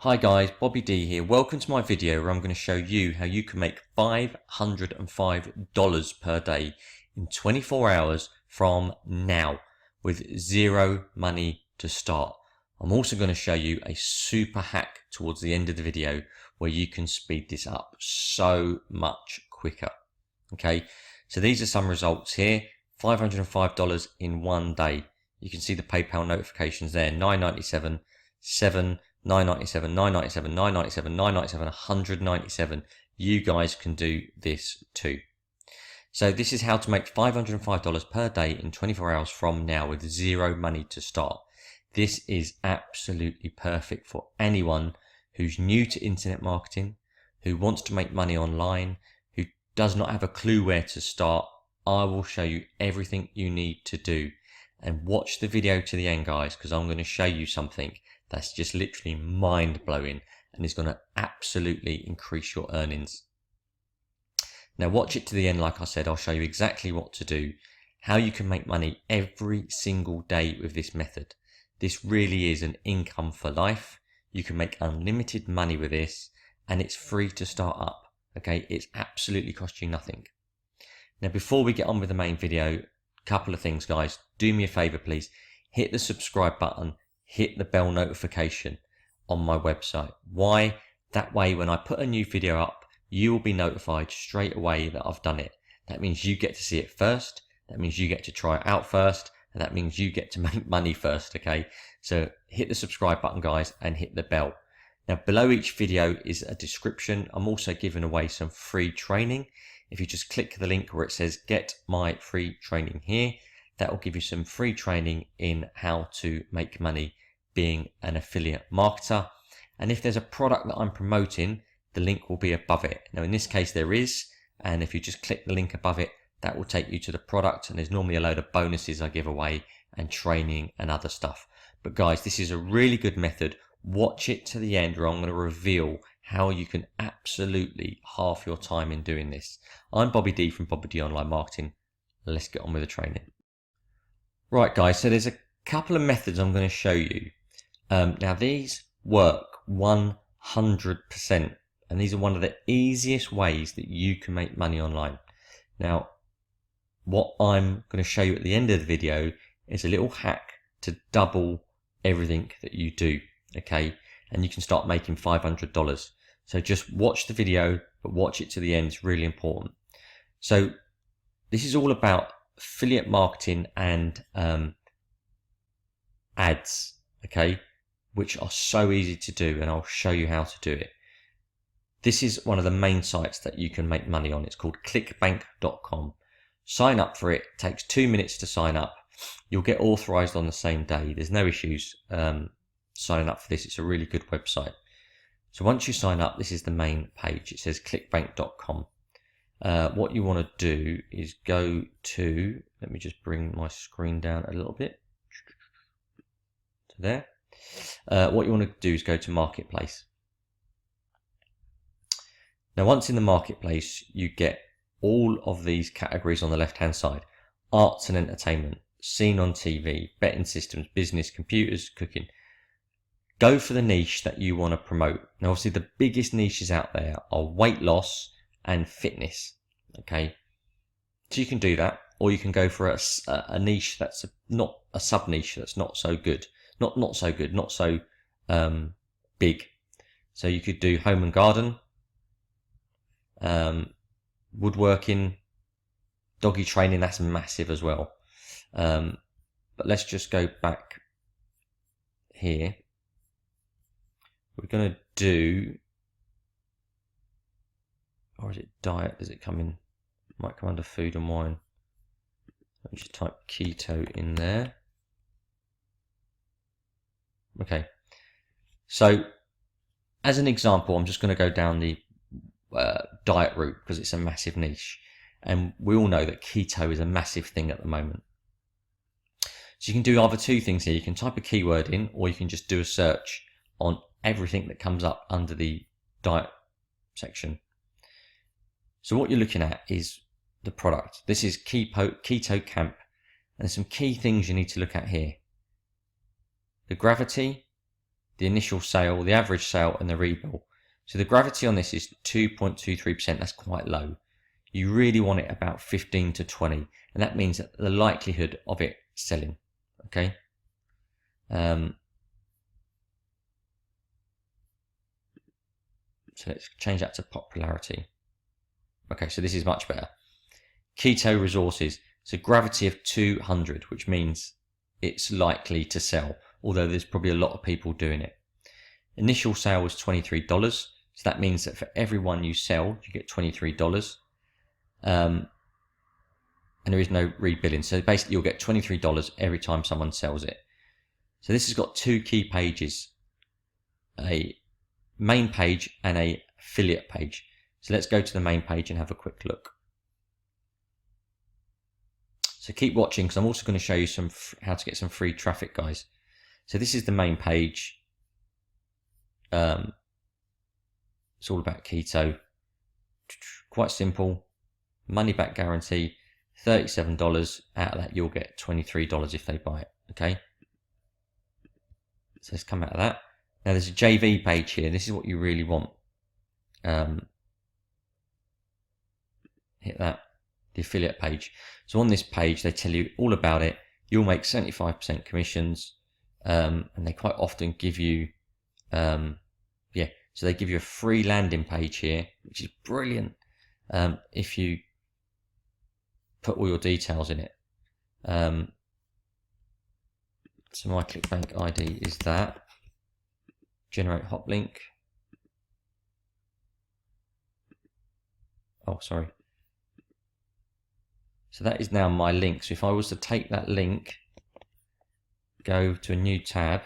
Hi guys, Bobby D here. Welcome to my video where I'm going to show you how you can make $505 per day in 24 hours from now with zero money to start. I'm also going to show you a super hack towards the end of the video where you can speed this up so much quicker. Okay, so these are some results here. $505 in one day. You can see the PayPal notifications there, $9.97, $7, $9.97, $9.97, $9.97, $9.97, $197. You guys can do this too. So this is how to make $505 per day in 24 hours from now with zero money to start. This is absolutely perfect for anyone who's new to internet marketing, who wants to make money online, who does not have a clue where to start. I will show you everything you need to do. And watch the video to the end, guys, because I'm going to show you something that's just literally mind-blowing and is going to absolutely increase your earnings. Now watch it to the end. Like I said, I'll show you exactly what to do, how you can make money every single day with this method. This really is an income for life. You can make unlimited money with this and it's free to start up. Okay, it's absolutely cost you nothing. Now before we get on with the main video, couple of things, guys. Do me a favor, please. Hit the subscribe button, hit the bell notification on my website. Why? That way when I put a new video up, you will be notified straight away that I've done it. That means you get to see it first. That means you get to try it out first. And that means you get to make money first, okay? So hit the subscribe button, guys, and hit the bell. Now below each video is a description. I'm also giving away some free training. If you just click the link where it says get my free training here, that will give you some free training in how to make money being an affiliate marketer. And if there's a product that I'm promoting, the link will be above it. Now in this case there is, and if you just click the link above it, that will take you to the product, and there's normally a load of bonuses I give away and training and other stuff. But guys, this is a really good method. Watch it to the end where I'm going to reveal how you can absolutely halve your time in doing this. I'm Bobby D from Bobby D Online Marketing. Let's get on with the training. Right guys, so there's a couple of methods I'm going to show you. Now these work 100%, and these are one of the easiest ways that you can make money online. Now what I'm going to show you at the end of the video is a little hack to double everything that you do, okay? And you can start making $500. So just watch the video, but watch it to the end. It's really important. So this is all about affiliate marketing and ads, okay, which are so easy to do, and I'll show you how to do it. This is one of the main sites that you can make money on. It's called clickbank.com. Sign up for it. It takes 2 minutes to sign up. You'll get authorized on the same day. There's no issues signing up for this. It's a really good website. So once you sign up, this is the main page. It says clickbank.com. What you want to do is go to, let me just bring my screen down a little bit to there. What you want to do is go to marketplace. Now once in the marketplace, you get all of these categories on the left hand side: arts and entertainment, seen on TV, betting systems, business, computers, cooking. Go for the niche that you want to promote. Now, obviously, the biggest niches out there are weight loss and fitness. Okay, so you can do that, or you can go for a niche that's not a sub niche that's not so good, not so big. So you could do home and garden, woodworking, doggy training. That's massive as well. But let's just go back here. We're going to do, or is it diet? Does it come in? It might come under food and wine. Let me just type keto in there. Okay. So as an example, I'm just going to go down the diet route because it's a massive niche. And we all know that keto is a massive thing at the moment. So you can do either two things here. You can type a keyword in, or you can just do a search on everything that comes up under the diet section. So what you're looking at is the product. This is Keto Camp, and there's some key things you need to look at here: the gravity, the initial sale, the average sale, and the rebill. So the gravity on this is 2.23%. That's quite low. You really want it about 15 to 20, and that means that the likelihood of it selling. Okay. So let's change that to popularity. Okay, so this is much better. Keto resources. So gravity of 200, which means it's likely to sell, although there's probably a lot of people doing it. Initial sale was $23. So that means that for every one you sell, you get $23. And there is no rebilling. So basically you'll get $23 every time someone sells it. So this has got two key pages, a main page and a affiliate page. So let's go to the main page and have a quick look. So keep watching, because I'm also going to show you how to get some free traffic, guys. So this is the main page. It's all about keto. Quite simple. Money back guarantee. $37. Out of that, you'll get $23 if they buy it. Okay. So let's come out of that. Now there's a JV page here. This is what you really want. Hit that. The affiliate page. So on this page, they tell you all about it. You'll make 75% commissions, and they quite often give you, so they give you a free landing page here, which is brilliant if you put all your details in it. So my ClickBank ID is that. Generate hot link. Oh, sorry. So that is now my link. So if I was to take that link, go to a new tab,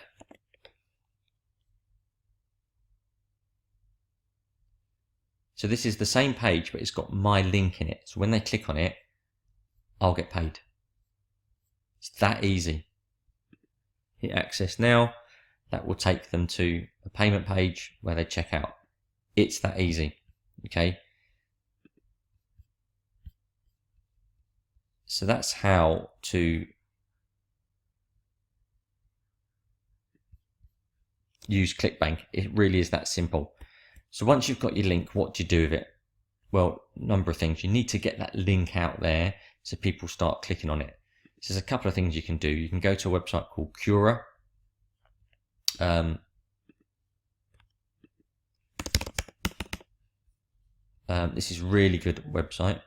so this is the same page, but it's got my link in it. So when they click on it, I'll get paid. It's that easy. Hit access now. That will take them to a payment page where they check out. It's that easy. Okay. So that's how to use ClickBank. It really is that simple. So once you've got your link, what do you do with it? Well, number of things. You need to get that link out there so people start clicking on it. So there's a couple of things you can do. You can go to a website called Cura. This is a really good website.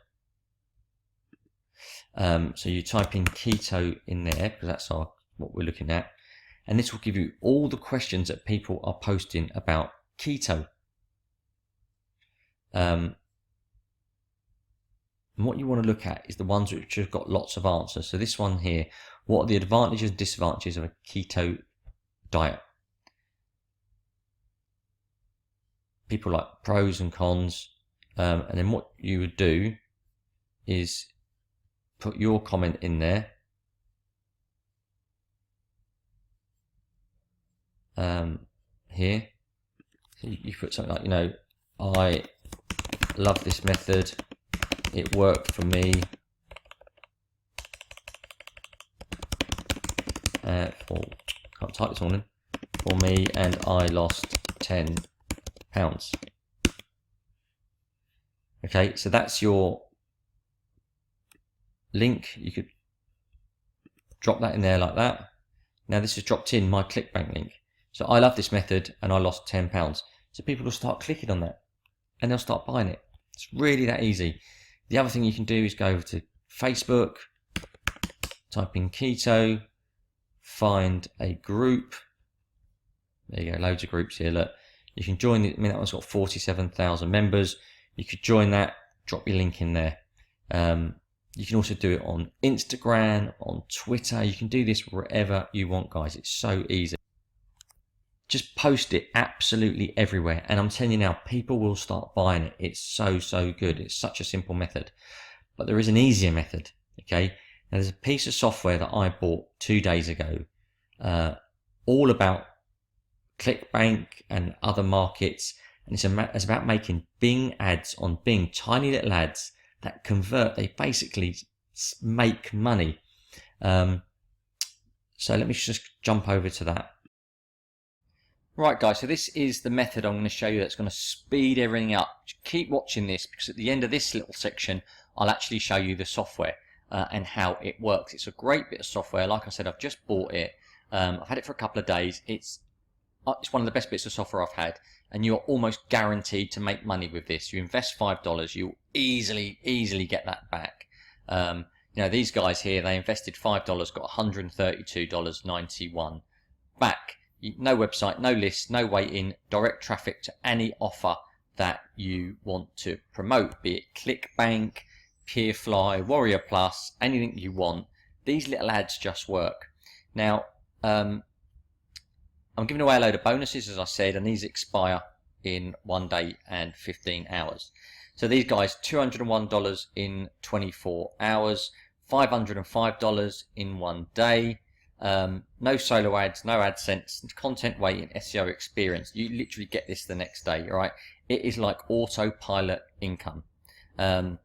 So you type in keto in there, because that's what we're looking at, and this will give you all the questions that people are posting about keto. And what you want to look at is the ones which have got lots of answers. So this one here, what are the advantages and disadvantages of a keto diet? People like pros and cons, and then what you would do is put your comment in there. Here, so you put something like, I love this method. It worked for me. Can't type this morning. For me, and I lost 10 pounds. Okay, so that's your link. You could drop that in there like that. Now this is dropped in my ClickBank link. So I love this method and I lost 10 pounds. So people will start clicking on that and they'll start buying it. It's really that easy. The other thing you can do is go over to Facebook, type in keto, find a group. There you go, loads of groups here. Look, you can join it. I mean, that one's got 47,000 members. You could join that, drop your link in there. You can also do it on Instagram, on Twitter. You can do this wherever you want, guys. It's so easy. Just post it absolutely everywhere. And I'm telling you now, people will start buying it. It's so, so good. It's such a simple method. But there is an easier method, okay? Now, there's a piece of software that I bought 2 days ago, all about ClickBank and other markets. And it's about making Bing ads on Bing, tiny little ads that convert. They basically make money. So let me just jump over to that. Right guys, so this is the method I'm going to show you that's going to speed everything up. Keep watching this, because at the end of this little section I'll actually show you the software and how it works. It's a great bit of software. Like I said, I've just bought it. I've had it for a couple of days. It's one of the best bits of software I've had, and you're almost guaranteed to make money with this. You invest $5, you'll easily get that back. You know, these guys here, they invested $5, got $132.91 back. No website, no list, no waiting, direct traffic to any offer that you want to promote, be it ClickBank, Peerfly, Warrior Plus, anything you want. These little ads just work. Now, I'm giving away a load of bonuses, as I said, and these expire in 1 day and 15 hours. So these guys, $201 in 24 hours, $505 in 1 day. No solo ads, no AdSense, content waiting, SEO experience. You literally get this the next day, all right? It is like autopilot income. The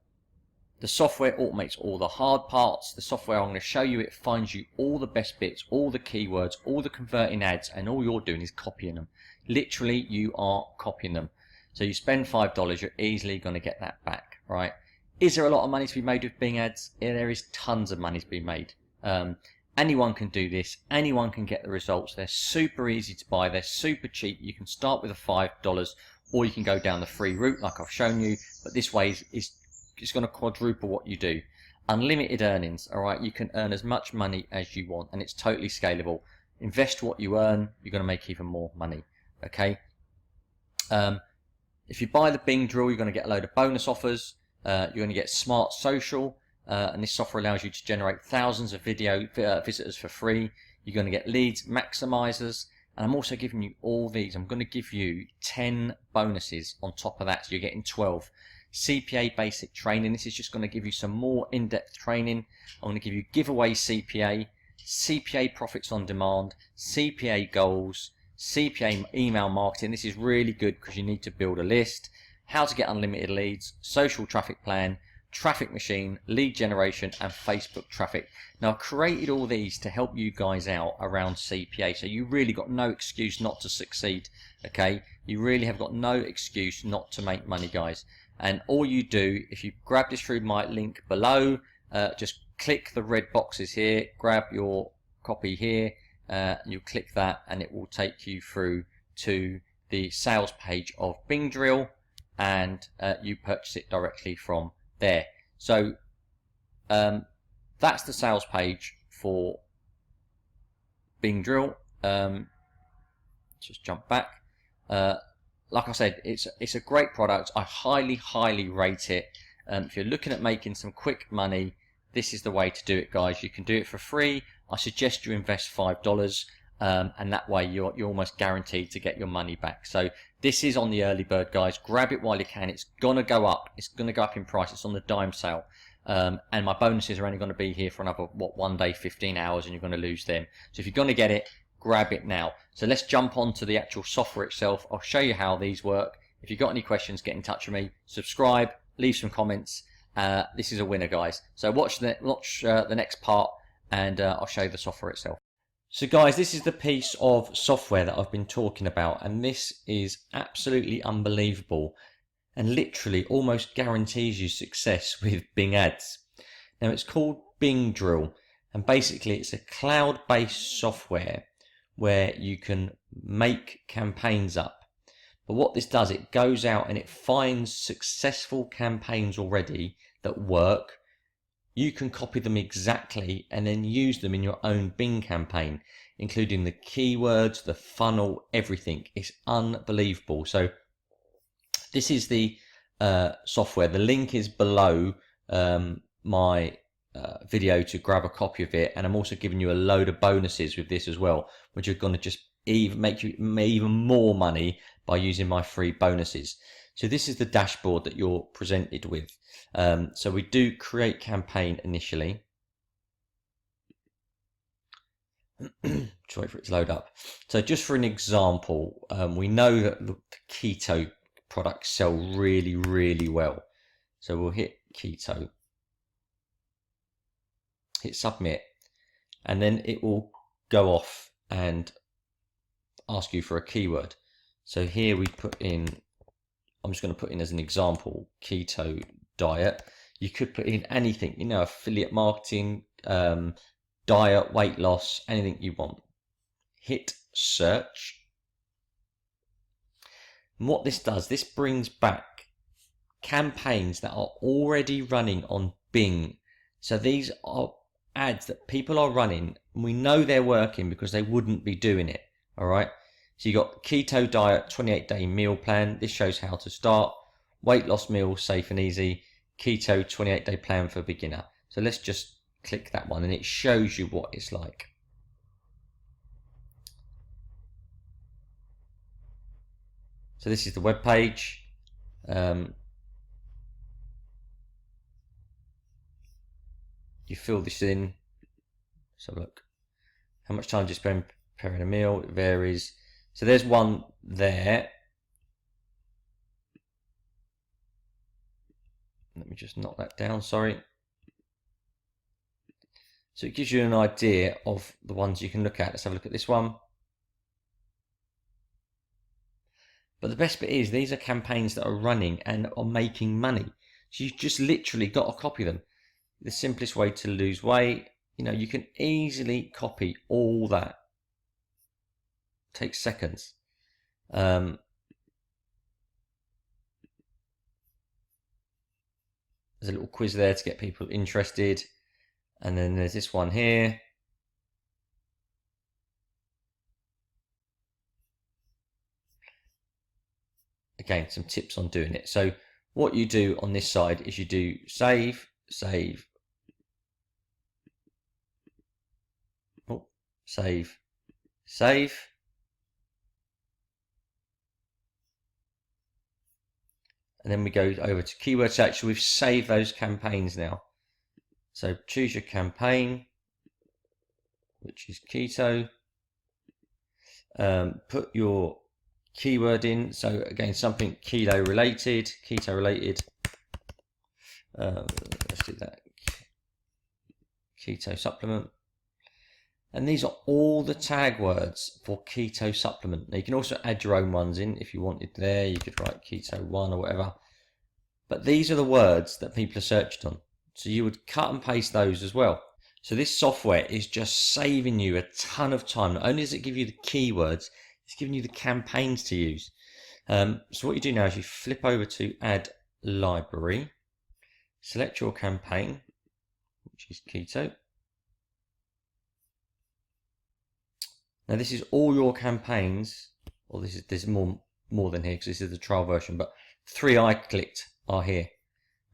software automates all the hard parts. The software I'm going to show you, it finds you all the best bits, all the keywords, all the converting ads, and all you're doing is copying them. Literally, you are copying them. So you spend $5, you're easily going to get that back, right? Is there a lot of money to be made with Bing ads? Yeah, there is tons of money to be made. Anyone can do this. Anyone can get the results. They're super easy to buy. They're super cheap. You can start with a $5, or you can go down the free route like I've shown you. But this way it's going to quadruple what you do. Unlimited earnings. All right, you can earn as much money as you want, and it's totally scalable. Invest what you earn. You're going to make even more money. Okay. If you buy the Bing drill, you're going to get a load of bonus offers. You're going to get Smart Social. And this software allows you to generate thousands of video visitors for free. You're going to get leads maximizers, and I'm also giving you all these. I'm going to give you 10 bonuses on top of that, so you're getting 12. CPA basic training. This is just going to give you some more in-depth training. I'm going to give you giveaway CPA, CPA profits on demand, CPA goals, CPA email marketing. This is really good because you need to build a list. How to get unlimited leads, social traffic plan, traffic machine, lead generation, and Facebook traffic. Now, I've created all these to help you guys out around CPA, so you really got no excuse not to succeed. Okay, you really have got no excuse not to make money, guys. And all you do, if you grab this through my link below, just click the red boxes here, grab your copy here, you click that, and it will take you through to the sales page of Bing Drill, and you purchase it directly from there. So that's the sales page for Bing Drill. Just jump back. Like I said, it's a great product. I highly rate it. If you're looking at making some quick money, this is the way to do it, guys. You can do it for free. I suggest you invest $5, and that way you're almost guaranteed to get your money back. So this is on the early bird, guys. Grab it while you can. It's gonna go up. It's gonna go up in price. It's on the dime sale, and my bonuses are only going to be here for another 1 day, 15 hours, and you're going to lose them. So if you're going to get it, grab it now. So let's jump on to the actual software itself. I'll show you how these work. If you've got any questions, get in touch with me. Subscribe, leave some comments. This is a winner, guys. So watch the next part, and I'll show you the software itself. So guys, this is the piece of software that I've been talking about, and this is absolutely unbelievable and literally almost guarantees you success with Bing ads. Now, it's called Bing Drill, and basically it's a cloud-based software where you can make campaigns up. But what this does, it goes out and it finds successful campaigns already that work. You can copy them exactly and then use them in your own Bing campaign, including the keywords, the funnel, everything. It's unbelievable. So this is the software. The link is below my video to grab a copy of it, and I'm also giving you a load of bonuses with this as well, which are going to just make you even more money by using my free bonuses. So this is the dashboard that you're presented with. So we do create campaign initially. Just wait for it to load up. So just for an example, we know that the keto products sell really well. So we'll hit keto, hit submit, and then it will go off and ask you for a keyword. So here we put in, I'm just going to put in as an example, keto diet. You could put in anything, you know, affiliate marketing, diet, weight loss, anything you want. Hit search. And what this does, this brings back campaigns that are already running on Bing. So these are ads that people are running, and we know they're working because they wouldn't be doing it. All right. So you got keto diet 28-day meal plan. This shows how to start. Weight loss meal, safe and easy. Keto 28-day plan for beginner. So let's just click that one, and it shows you what it's like. So this is the web page. You fill this in. So look, how much time do you spend preparing a meal? It varies. So there's one there. Let me just knock that down, sorry. So it gives you an idea of the ones you can look at. Let's have a look at this one. But the best bit is these are campaigns that are running and are making money. So you've just literally got to copy them. The simplest way to lose weight, you know, you can easily copy all that. Takes seconds. There's a little quiz there to get people interested. And then there's this one here. Again, some tips on doing it. So what you do on this side is you do save, save, oh, save, save. And then we go over to keyword search. So we've saved those campaigns now. So choose your campaign, which is keto. Put your keyword in. So again, something keto related. Let's do that. Keto supplement. And these are all the tag words for keto supplement. Now you can also add your own ones in if you wanted there. You could write keto 1 or whatever. But these are the words that people are searched on. So you would cut and paste those as well. So this software is just saving you a ton of time. Not only does it give you the keywords, it's giving you the campaigns to use. So what you do now is you flip over to add library, select your campaign, which is keto. Now this is all your campaigns, or there's more than here because this is the trial version, but 3 I clicked are here.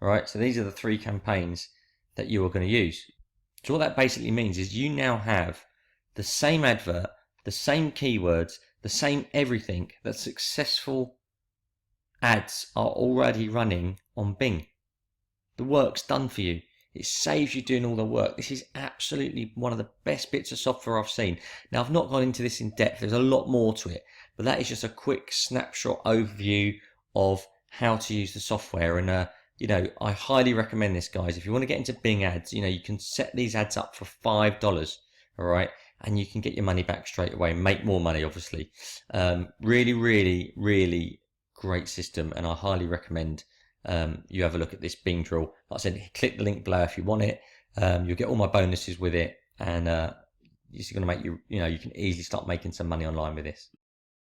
All right, so these are the 3 campaigns that you are going to use. So what that basically means is you now have the same advert, the same keywords, the same everything that successful ads are already running on Bing. The work's done for you. It saves you doing all the work. This is absolutely one of the best bits of software I've seen. Now, I've not gone into this in depth. There's a lot more to it, but that is just a quick snapshot overview of how to use the software. And, you know, I highly recommend this, guys. If you want to get into Bing ads, you know, you can set these ads up for $5, all right? And you can get your money back straight away and make more money, obviously. Really, really, really great system. And I highly recommend you have a look at this Bing drill. Like I said, click the link below if you want it. You'll get all my bonuses with it. And it's going to make you, you know, you can easily start making some money online with this.